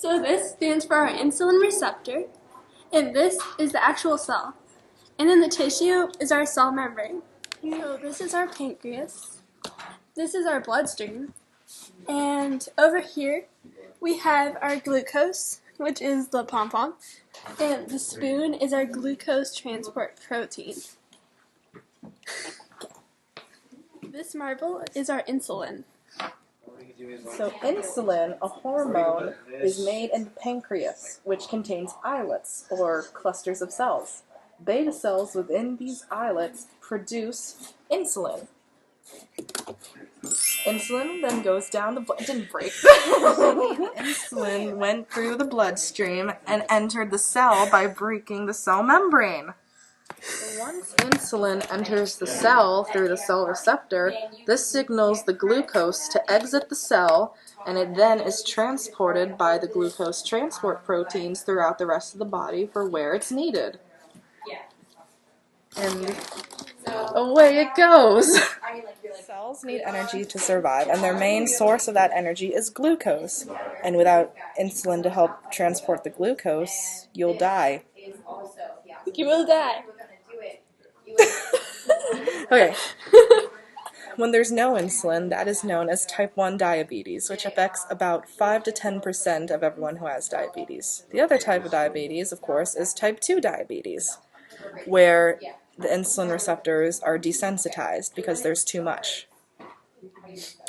So this stands for our insulin receptor, and this is the actual cell. And then the tissue is our cell membrane. So this is our pancreas. This is our bloodstream. And over here, we have our glucose, which is the pom-pom. And the spoon is our glucose transport protein. This marble is our insulin. So insulin, a hormone, is made in the pancreas, which contains islets, or clusters of cells. Beta cells within these islets produce insulin. Insulin then goes down the blood. It didn't break. Insulin went through the bloodstream and entered the cell by breaking the cell membrane. So once insulin enters the cell through the cell receptor, this signals the glucose to exit the cell, and it then is transported by the glucose transport proteins throughout the rest of the body for where it's needed. And away it goes. Cells need energy to survive, and their main source of that energy is glucose. And without insulin to help transport the glucose, you'll die. You will die. Okay. When there's no insulin, that is known as type 1 diabetes, which affects about 5 to 10% of everyone who has diabetes. The other type of diabetes, of course, is type 2 diabetes, where the insulin receptors are desensitized because there's too much.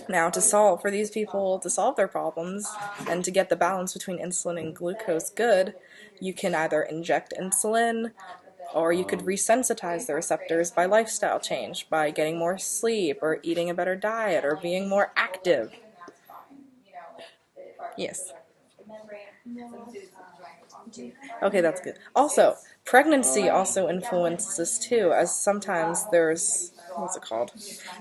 Now, for these people to solve their problems and to get the balance between insulin and glucose good, you can either inject insulin, or you could resensitize the receptors by lifestyle change, by getting more sleep, or eating a better diet, or being more active. Yes. Okay, that's good. Also, pregnancy also influences this too, as sometimes there's, what's it called?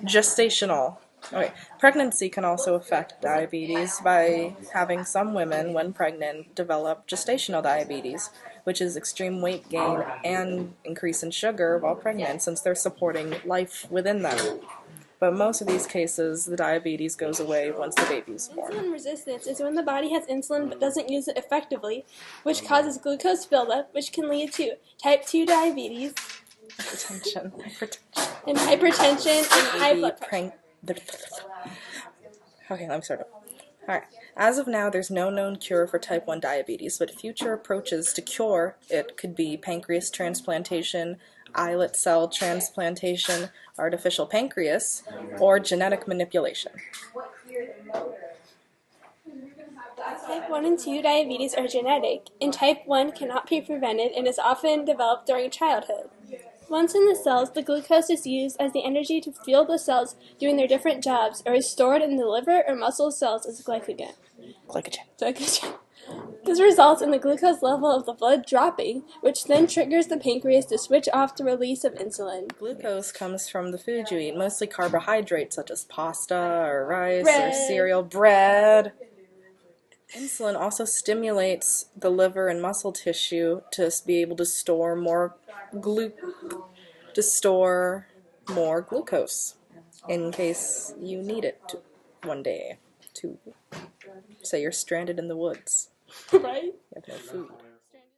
Gestational. Okay, pregnancy can also affect diabetes by having some women, when pregnant, develop gestational diabetes, which is extreme weight gain and increase in sugar while pregnant, since they're supporting life within them. But most of these cases, the diabetes goes away once the baby's born. Insulin resistance is when the body has insulin but doesn't use it effectively, which causes glucose buildup, which can lead to type 2 diabetes, Hypertension. and high blood pressure. Okay, let me start up. Alright. As of now, there's no known cure for type 1 diabetes, but future approaches to cure it could be pancreas transplantation, islet cell transplantation, artificial pancreas, or genetic manipulation. Type 1 and 2 diabetes are genetic, and type 1 cannot be prevented and is often developed during childhood. Once in the cells, the glucose is used as the energy to fuel the cells doing their different jobs, or is stored in the liver or muscle cells as glycogen. This results in the glucose level of the blood dropping, which then triggers the pancreas to switch off the release of insulin. Glucose comes from the food you eat, mostly carbohydrates such as pasta or rice or cereal, bread. Insulin also stimulates the liver and muscle tissue to be able to store more glucose in case you need it one day to say you're stranded in the woods. Right? You have no food.